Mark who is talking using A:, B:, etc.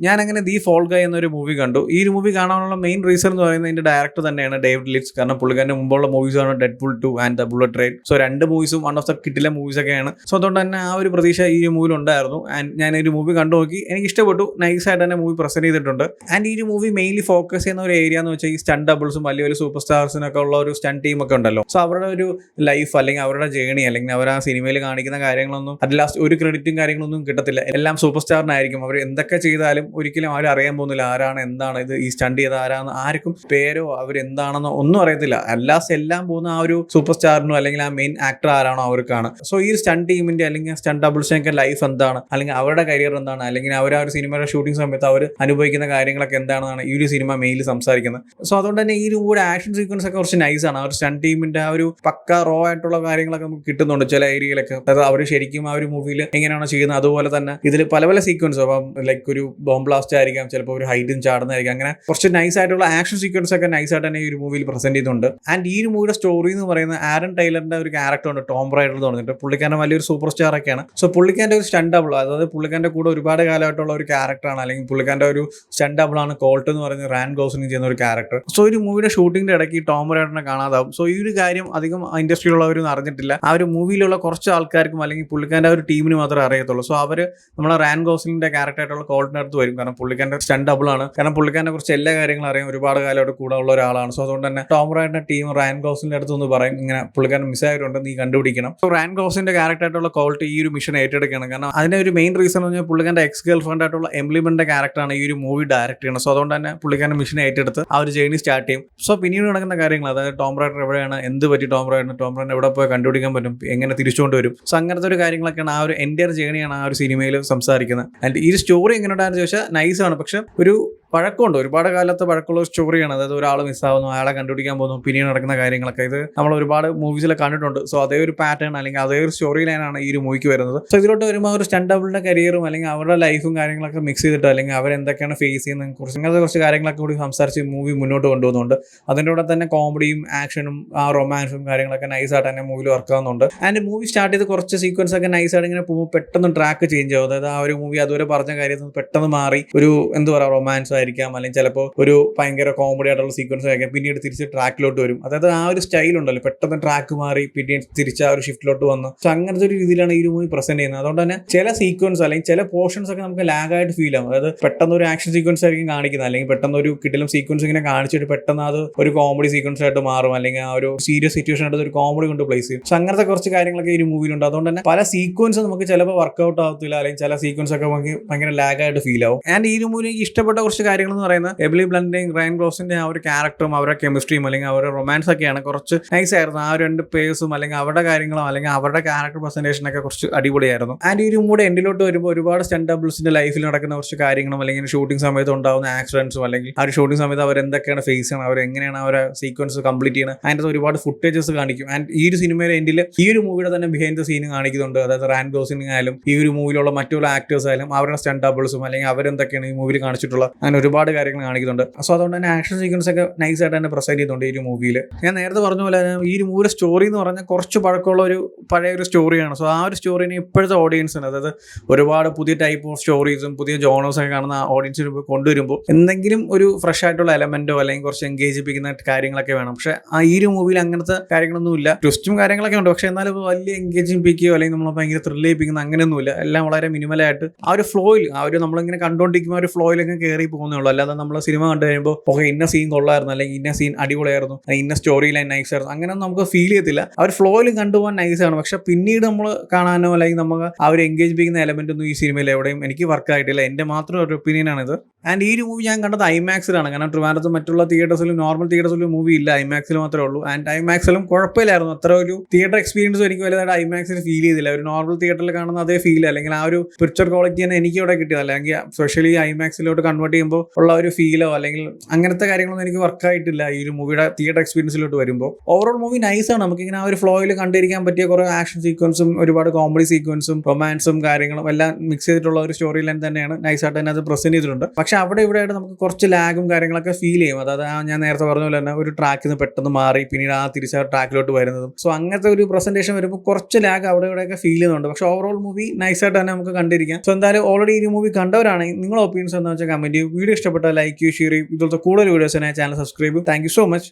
A: ഞാൻ അങ്ങനെ the fall ഗൈ എന്നൊരു മൂവി കണ്ടു. ഈ ഒരു മൂവി കാണാനുള്ള മെയിൻ റീസൺ എന്ന് പറയുന്നത് ഇതിന്റെ ഡയറക്ടർ തന്നെയാണ്, ഡേവിഡ് ലിറ്റ്സ്. കാരണം പുള്ളിക്കാരന്റെ മുമ്പുള്ള മൂവീസാണ് Deadpool 2 and the Bullet Train. So രണ്ട് മൂവീസും വൺ ഓഫ് ദ കിട്ടിലെ മൂവീസ് ഒക്കെയാണ്. സോ അതുകൊണ്ട് തന്നെ ആ ഒരു പ്രതീക്ഷ ഈ മൂവിയിൽ ഉണ്ടായിരുന്നു. ആൻഡ് ഞാൻ ഈ മൂവി കണ്ടു നോക്കി, എനിക്ക് ഇഷ്ടപ്പെട്ടു. നൈസായിട്ട് തന്നെ മൂവി പ്രസന്റ് ചെയ്തിട്ടുണ്ട്. ആൻഡ് ഈ മൂവി മെയിൻലി ഫോക്കസ് ചെയ്യുന്ന ഒരു ഏരിയ എന്ന് വെച്ചാൽ ഈ സ്റ്റണ്ട് ഡബിൾസും വലിയ വലിയ സൂപ്പർ സ്റ്റാർസിനൊക്കെ ഉള്ള ഒരു സ്റ്റണ്ട് ടീം ഒക്കെ ഉണ്ടല്ലോ. സോ അവരുടെ ഒരു ലൈഫ് അല്ലെങ്കിൽ അവരുടെ ജേണി അല്ലെങ്കിൽ അവർ ആ സിനിമയിൽ കാണിക്കുന്ന കാര്യങ്ങളൊന്നും അറ്റ് ലാസ്റ്റ് ഒരു ക്രെഡിറ്റും കാര്യങ്ങളൊന്നും കിട്ടത്തില്ല. എല്ലാം സൂപ്പർ സ്റ്റാറിനായിരിക്കും. അവർ എന്തൊക്കെ ചെയ്താലും ഒരിക്കലും അവർ അറിയാൻ പോകുന്നില്ല ആരാണ് എന്താണ് ഇത് ഈ സ്റ്റണ്ട് ചെയ്ത ആരാന്ന്. ആർക്കും പേരോ അവരെന്താണെന്നോ ഒന്നും അറിയത്തില്ല. എല്ലാം പോകുന്ന ആ ഒരു സൂപ്പർ സ്റ്റാറിനോ അല്ലെങ്കിൽ ആ മെയിൻ ആക്ടർ ആരാണോ അവർക്കാണ്. സോ ഈ സ്റ്റണ്ട് ടീമിന്റെ അല്ലെങ്കിൽ സ്റ്റണ്ട് ഡബിൾസിനൊക്കെ ലൈഫ് എന്താണ്, അല്ലെങ്കിൽ അവരുടെ കരിയർ എന്താണ്, അല്ലെങ്കിൽ അവർ ആ ഒരു സിനിമയുടെ ഷൂട്ടിംഗ് സമയത്ത് അവർ അനുഭവിക്കുന്ന കാര്യങ്ങളൊക്കെ എന്താണെന്നാണ് ഈ ഒരു സിനിമ മെയിൻലി സംസാരിക്കുന്നത്. സോ അതുകൊണ്ട് തന്നെ ഈ ഒരു ആക്ഷൻ സീക്വൻസ് ഒക്കെ കുറച്ച് നൈസാണ്. ആ ഒരു സ്റ്റണ്ട് ടീമിന്റെ ആ ഒരു പക്ക റോ ആയിട്ടുള്ള കാര്യങ്ങളൊക്കെ നമുക്ക് കിട്ടുന്നുണ്ട് ചില ഏരിയയിലൊക്കെ. അതായത് അവർ ശരിക്കും ആ ഒരു മൂവിയിൽ എങ്ങനെയാണോ ചെയ്യുന്നത് അതുപോലെ തന്നെ ഇതിൽ പല പല സീക്വൻസ്. അപ്പം ലൈക്ക് ഒരു ബോംബ് ബ്ലാസ്റ്റ് ആയിരിക്കാം, ചിലപ്പോൾ ഒരു ഹൈറ്റും ചാടുന്നതായിരിക്കും. അങ്ങനെ കുറച്ച് നൈസ് ആയിട്ടുള്ള ആക്ഷൻ സീക്വൻസ് ഒക്കെ നൈസായിട്ട് തന്നെ ഈ ഒരു മൂവിയിൽ പ്രസന്റ് ചെയ്തിട്ടുണ്ട്. ആൻഡ് ഈ ഒരു മൂവിയുടെ സ്റ്റോറി എന്ന് പറയുന്നത് ആരൻ ടൈലറിന്റെ ഒരു ക്യാരക്ടർ ഉണ്ട്, ടോം റൈഡർ എന്ന് പറഞ്ഞിട്ട്. പുള്ളിക്കാരൻ വലിയൊരു സൂപ്പർ സ്റ്റാർ ഒക്കെയാണ്. സോ പുള്ളിക്കാരന്റെ ഒരു സ്റ്റണ്ട് ഡബിൾ, അതായത് പുള്ളിക്കാരന്റെ കൂടെ ഒരുപാട് കാലമായിട്ടുള്ള ഒരു ക്യാരക്ടറാണ്, അല്ലെങ്കിൽ പുള്ളിക്കാരന്റെ ഒരു സ്റ്റണ്ട് ഡബിൾ ആണ് കോൾട്ട് എന്ന് പറയുന്ന റാൻ ഗോസ്ലിംഗ് ചെയ്യുന്ന ഒരു ക്യാരക്ടർ. സോ ഒരു മൂവിയുടെ ഷൂട്ടിംഗിന്റെ ഇടയ്ക്ക് ടോം റൈഡറിനെ കാണാതാവും. സോ ഈ ഒരു കാര്യം അധികം ഇൻഡസ്ട്രിയിലുള്ളവരൊന്നും അറിഞ്ഞിട്ടില്ല. ആ ഒരു മൂവിയിലുള്ള കുറച്ച് ആൾക്കാർക്കും അല്ലെങ്കിൽ പുള്ളിക്കാരന്റെ ഒരു ടീമിന് മാത്രമേ അറിയത്തുള്ളൂ. സോ അവര് നമ്മളെ റാൻ ഗോസ്ലിംഗിന്റെ ക്യാരക്ടറായിട്ടുള്ള കോൾട്ടിന്റെ അടുത്ത് വരും. കാരണം പുള്ളിക്കാരന്റെ സ്റ്റണ്ട് ഡബിൾ ആണ്. കാരണം പുള്ളിക്കാരനെ കുറിച്ച് എല്ലാ കാര്യങ്ങളും അറിയാം, ഒരുപാട് കാലമായിട്ട് കൂടെ ഉള്ള ഒരാളാണ്. സോ അതുകൊണ്ട് തന്നെ ടോം റൈഡറിന്റെ ടീം റാൻ ഗോസ്ലിന്റെ അടുത്ത് ഒന്ന് പറയും, ഇങ്ങനെ പുള്ളിക്കാരൻ മിസ്സായിട്ടുണ്ട്, നീ കണ്ടുപിടിക്കണം. സോ റാൻ ഗോസ്ലിന്റെ ക്യാരക്ടറായിട്ടുള്ള കോൾട്ട് ഈ ഒരു മിഷൻ ഏറ്റെടുക്കുകയാണ്. കാരണം അതിന്റെ ഒരു മെയിൻ റീസൺ എന്ന് പറഞ്ഞാൽ പുള്ളിക്കാരന്റെ എക്സ് ഗേൾ ഫ്രണ്ട് ആയിട്ടുള്ള എംബ്ലിമെന്റിന്റെ ക്യാരക്ടറാണ് ഈ ഒരു മൂവി ഡയറക്ട് ചെയ്യുന്നത്. സോ അതുകൊണ്ട് തന്നെ പുള്ളിക്കാരൻ മിഷൻ ഏറ്റെടുത്ത് ആ ഒരു ജേർണി സ്റ്റാർട്ട് ചെയ്യും. സോ പിന്നീട് നടക്കുന്ന കാര്യങ്ങൾ, അതായത് ടോം റൈഡർ എവിടെയാണ്, എന്ത് പറ്റി ടോം റൈഡറിന് എവിടെ പോയി കണ്ടുപിടിക്കാൻ പറ്റും, എങ്ങനെ തിരിച്ചുകൊണ്ട് വരും. സോ അങ്ങനത്തെ ഒരു കാര്യങ്ങളൊക്കെയാണ് ആ ഒരു എൻ്റയർ ജേർണിയാണ് ആ ഒരു സിനിമയിൽ സംസാരിക്കുന്നത്. ആൻഡ് ഈ സ്റ്റോറി എങ്ങനെ ഉണ്ടായെന്ന് ചോദിച്ചാൽ നൈസാണ്. പക്ഷെ ഒരു പഴക്കമുണ്ട്, ഒരുപാട് കാലത്തെ പഴക്കമുള്ള സ്റ്റോറിയാണ്. അതായത് ഒരാൾ മിസ്സാവുന്നു, അയാളെ കണ്ടുപിടിക്കാൻ പോകുന്നു, പിന്നീട് നടക്കുന്ന കാര്യങ്ങളൊക്കെ ഇത് നമ്മൾ ഒരുപാട് മൂവീസിൽ കണ്ടിട്ടുണ്ട്. സോ അതേ ഒരു പാറ്റേൺ അല്ലെങ്കിൽ അതേ ഒരു സ്റ്റോറി ലൈനാണ് ഈ ഒരു മൂവിക്ക് വരുന്നത്. സോ ഇതിലോട്ട് വരുമ്പോൾ ഒരു സ്റ്റണ്ട് ഡബിളിന്റെ കരിയറും അല്ലെങ്കിൽ അവരുടെ ലൈഫും കാര്യങ്ങളൊക്കെ മിക്സ് ചെയ്തിട്ട് അല്ലെങ്കിൽ അവരെന്തൊക്കെയാണ് ഫേസ് ചെയ്യുന്നത് കുറിച്ച് അങ്ങനത്തെ കുറച്ച് കാര്യങ്ങളൊക്കെ കൂടി സംസാരിച്ച് മൂവി മുന്നോട്ട് കൊണ്ടുപോകുന്നുണ്ട്. അതിൻ്റെ കൂടെ തന്നെ കോമഡിയും ആക്ഷനും ആ റൊമാൻസും കാര്യങ്ങളൊക്കെ നൈസായിട്ട് തന്നെ മൂവിയിൽ വർക്ക് ആവുന്നുണ്ട്. ആൻഡ് മൂവി സ്റ്റാർട്ട് ചെയ്ത് കുറച്ച് സീക്വൻസ് ഒക്കെ നൈസായിട്ട് ഇങ്ങനെ പോകുമ്പോൾ പെട്ടെന്ന് ട്രാക്ക് ചേഞ്ച് ആവും. അതായത് ആ ഒരു മൂവി അതുവരെ പറഞ്ഞ കാര്യത്തിൽ പെട്ടെന്ന് മാറി ഒരു എന്താ പറയുക റൊമാൻസ് ആയിരിക്കാം, അല്ലെങ്കിൽ ചിലപ്പോൾ ഒരു ഭയങ്കര കോമഡി ആയിട്ടുള്ള സീക്വൻസ് ആയിരിക്കാം, പിന്നീട് തിരിച്ച് ട്രാക്കിലോട്ട് വരും. അതായത് ആ ഒരു സ്റ്റൈൽ ഉണ്ടല്ലോ, പെട്ടെന്ന് ട്രാക്ക് മാറി പിന്നീട് തിരിച്ച് ആ ഒരു ഷിഫ്റ്റിലോട്ട് വന്ന്. സോ അങ്ങനത്തെ ഒരു രീതിയിലാണ് ഈ മൂവി പ്രസന്റ് ചെയ്യുന്നത്. അതുകൊണ്ട് തന്നെ ചില സീക്വൻസ് അല്ലെങ്കിൽ ചില പോർഷൻസ് ഒക്കെ നമുക്ക് ലാഗായിട്ട് ഫീൽ ആവും. അതായത് പെട്ടെന്ന് ഒരു ആക്ഷൻ സീക്വൻസ് ആയിരിക്കും കാണിക്കുന്നത്, അല്ലെങ്കിൽ പെട്ടെന്ന് ഒരു കിടിലം സീക്വൻസ് ഇങ്ങനെ കാണിച്ചിട്ട് പെട്ടെന്ന് അത് ഒരു കോമഡി സീക്വൻസ് ആയിട്ട് മാറും, അല്ലെങ്കിൽ ആ ഒരു സീരിയസ് സിറ്റുവേഷൻ ആയിട്ട് ഒരു കോമഡി കൊണ്ട് പ്ലേസ് ചെയ്യും. സോ അങ്ങനത്തെ കുറച്ച് കാര്യങ്ങളൊക്കെ ഈ മൂവിയിലുണ്ട്. അതുകൊണ്ട് തന്നെ പല സീക്വൻസ് നമുക്ക് ചിലപ്പോൾ വർക്ക്ഔട്ട് ആവത്തില്ല, അല്ലെങ്കിൽ ചില സീക്വൻസ് ഒക്കെ നമുക്ക് ഭയങ്കര ലാഗായിട്ട് ഫീൽ ആവും. ആൻഡ് ഈ മൂവിയിൽ എനിക്ക് ഇഷ്ടപ്പെട്ട കുറച്ച് കാര്യങ്ങൾ എന്ന് പറയുന്നത് എമിലി ബ്ലന്റിന്റെയും റയൻ ഗോസ്ലിന്റെയും ആ ഒരു ക്യാരക്ടറും അവരുടെ കെമിസ്ട്രിയും അല്ലെങ്കിൽ അവരുടെ റൊമാൻസ് ഒക്കെയാണ് കുറച്ച് നൈസ് ആയിരുന്നു. ആ രണ്ട് പേഴ്സും അല്ലെങ്കിൽ അവരുടെ കാര്യങ്ങളും അല്ലെങ്കിൽ അവരുടെ ക്യാരക്ടർ പ്രസന്റേഷൻ ഒക്കെ കുറച്ച് അടിപൊളിയായിരുന്നു. ആൻഡ് ഈ മൂടെ എൻഡിലോട്ട് വരുമ്പോൾ ഒരുപാട് സ്റ്റണ്ട് ഡബിൾസിന്റെ ലൈഫിൽ നടക്കുന്ന കുറച്ച് കാര്യങ്ങളും അല്ലെങ്കിൽ ഷൂട്ടിംഗ് സമയത്ത് ഉണ്ടാകുന്ന ആക്സിഡൻസും അല്ലെങ്കിൽ ആ ഒരു ഷൂട്ടിംഗ് സമയത്ത് അവർ എന്തൊക്കെയാണ് ഫേസ് ചെയ്യണം, അവർ എങ്ങനെയാണ് അവരെ സീക്വൻസ് കംപ്ലീറ്റ് ചെയ്യണം, അതിൻ്റെ ഒരുപാട് ഫുട്ടേജസ് കാണിക്കും. ആൻഡ് ഈ ഒരു സിനിമയുടെ എൻഡിൽ ഈ ഒരു മൂവിയുടെ തന്നെ ബിഹൈൻഡ് ദ സീൻ കാണിക്കുന്നുണ്ട്. അതായത് റാൻ ഗോസ്ലിംഗ് ആയാലും ഈ ഒരു മൂവിയിലുള്ള മറ്റുള്ള ആക്ടേഴ്സ് ആയാലും അവരുടെ സ്റ്റണ്ട് ഡബിൾസും അല്ലെങ്കിൽ അവരെന്തൊക്കെയാണ് ഈ മൂവിയിൽ കാണിച്ചിട്ടുള്ള അങ്ങനെ ഒരുപാട് കാര്യങ്ങൾ കാണിക്കുന്നുണ്ട്. സോ അതുകൊണ്ട് തന്നെ ആക്ഷൻ സീക്വൻസ് ഒക്കെ നൈസായിട്ട് തന്നെ പ്രസന്റ് ചെയ്യുന്നുണ്ട് ഈ ഒരു മൂവിയിൽ. ഞാൻ നേരത്തെ പറഞ്ഞ പോലെ ഈ ഒരു മൂവിയുടെ സ്റ്റോറി എന്ന് പറഞ്ഞാൽ കുറച്ച് പഴക്കമുള്ള ഒരു പഴയ ഒരു സ്റ്റോറിയാണ്. സോ ആ ഒരു സ്റ്റോറിനെ ഇപ്പോഴത്തെ ഓഡിയൻസിന്, അതായത് ഒരുപാട് പുതിയ ടൈപ്പ് ഓഫ് സ്റ്റോറീസും പുതിയ ജോണേഴ്സൊക്കെ കാണുന്ന ഓഡിയൻസിന് കൊണ്ടുവരുമ്പോൾ എന്തെങ്കിലും ഒരു ഫ്രഷ് ആയിട്ടുള്ള എലമെന്റോ അല്ലെങ്കിൽ കുറച്ച് എൻഗേജിപ്പിക്കുന്ന കാര്യങ്ങളൊക്കെ വേണം. പക്ഷേ ആ ഈ ഒരു മൂവിയിൽ അങ്ങനത്തെ കാര്യങ്ങളൊന്നും ഇല്ല. ട്വിസ്റ്റും കാര്യങ്ങളൊക്കെ ഉണ്ട്, പക്ഷേ എന്നാലും വലിയ എൻഗേജിപ്പിക്കുകയോ അല്ലെങ്കിൽ നമ്മളെ ഭയങ്കര ത്രില്ല് ചെയ്യിപ്പിക്കുന്ന അങ്ങനെയൊന്നുമില്ല. എല്ലാം വളരെ മിനിമലായിട്ട് ആ ഒരു ഫ്ലോയിൽ, ആ ഒരു നമ്മളിങ്ങനെ കണ്ടുകൊണ്ടിരിക്കുമ്പോൾ ആ ഒരു ഫ്ലോയിലൊക്കെ കയറി പോകുന്നേ ഉള്ളൂ. അല്ലാതെ നമ്മൾ സിനിമ കണ്ടു കഴിയുമ്പോൾ ഓക്കെ ഇന്ന സീൻ കൊള്ളായിരുന്നു, അല്ലെങ്കിൽ ഇന്ന സീൻ അടിപൊളിയായിരുന്നു, ഇന്ന സ്റ്റോറി ലൈൻ നൈസ് ആയിരുന്നു, അങ്ങനെയൊന്നും നമുക്ക് ഫീൽ ചെയ്യത്തില്ല. ആ ഒരു ഫ്ലോയിൽ കണ്ടുപോകാൻ നൈസാണ്. പക്ഷെ പിന്നീട് നമ്മൾ കാണാനോ അല്ലെങ്കിൽ നമുക്ക് ആ ഒരു എൻഗേജിപ്പിക്കുന്ന എലമെന്റ് ഒന്നും ഈ സിനിമയിൽ എവിടെയും എനിക്ക് വർക്ക് ആയിട്ടില്ല. എൻ്റെ മാത്രം ഒരു ഒപ്പീനിയനാണിത്. ആൻഡ് ഈ ഒരു മൂവി ഞാൻ കണ്ടത് ഐമാക്സിലാണ്. കാരണം ട്രിവാൻഡ്രത്ത് മറ്റുള്ള തിയേറ്റേഴ്സിലും നോർമൽ തിയേറ്റേഴ്സിലും മൂവി ഇല്ല, ഐമാക്സിൽ മാത്രമേ ഉള്ളൂ. ആൻഡ് ഐമാക്സിലും കുഴപ്പമില്ലായിരുന്നു. അത്ര ഒരു തിയേറ്റർ എക്സ്പീരിയൻസും എനിക്ക് വലുതായിട്ട് ഐമാക്സിൽ ഫീൽ ചെയ്തില്ല. ഒരു നോർമൽ തിയേറ്ററിൽ കാണുന്ന അതേ ഫീൽ അല്ലെങ്കിൽ ആ ഒരു പിക്ചർ ക്വാളിറ്റി തന്നെ എനിക്ക് ഇവിടെ കിട്ടിയത്. അല്ലെങ്കിൽ സ്പെഷ്യലി ഐമാക്സിലോട്ട് കൺവേർട്ട് ചെയ്യുമ്പോൾ കാണുമ്പോൾ ഉള്ള ഒരു ഫീലോ അല്ലെങ്കിൽ അങ്ങനത്തെ കാര്യങ്ങളൊന്നും എനിക്ക് വർക്കായിട്ടില്ല ഈ ഒരു മൂവിയുടെ തിയേറ്റർ എക്സ്പീരിയൻസിലോട്ട് വരുമ്പോൾ. ഓവറോൾ മൂവി നൈസാണ്, നമുക്കിങ്ങനെ ആ ഒരു ഫ്ലോയിൽ കണ്ടിരിക്കാൻ പറ്റിയ കുറേ ആക്ഷൻ സീക്വൻസും ഒരുപാട് കോമഡി സീക്വൻസും റൊമാൻസും കാര്യങ്ങളും എല്ലാം മിക്സ് ചെയ്തിട്ടുള്ള ഒരു സ്റ്റോറി ലൈൻ തന്നെയാണ് നൈസായിട്ട് തന്നെ അത് പ്രസന്റ് ചെയ്തിട്ടുണ്ട്. പക്ഷെ അവിടെ ഇവിടെയായിട്ട് നമുക്ക് കുറച്ച് ലാഗും കാര്യങ്ങളൊക്കെ ഫീൽ ചെയ്യും. അതായത് ഞാൻ നേരത്തെ പറഞ്ഞ പോലെ തന്നെ ഒരു ട്രാക്കിൽ നിന്ന് പെട്ടെന്ന് മാറി പിന്നീട് ആ തിരിച്ച് ആ ട്രാക്കിലോട്ട് വരുന്നതും, സോ അങ്ങനത്തെ ഒരു പ്രസന്റേഷൻ വരുമ്പോൾ കുറച്ച് ലാഗ് അവിടെ ഇവിടെയൊക്കെ ഫീൽ ചെയ്യുന്നുണ്ട്. പക്ഷെ ഓവറോൾ മൂവി നൈസായിട്ട് തന്നെ നമുക്ക് കണ്ടിരിക്കാം. സോ എന്തായാലും ഓൾറെഡി ഈ മൂവി കണ്ടവരാണെങ്കിൽ നിങ്ങളുടെ ഒപ്പീനിയൻസ് എന്താ വെച്ചാൽ കമന്റ് ചെയ്യും. വീഡിയോ ഇഷ്ടപ്പെട്ടാൽ ലൈക്ക് ചെയ്യൂ, ഷെയർ ചെയ്യും. ഇതുപോലത്തെ കൂടുതൽ വീഡിയോസിനായി ചാനൽ സബ്സ്ക്രൈബ് ചെയ്യും. Thank you so much.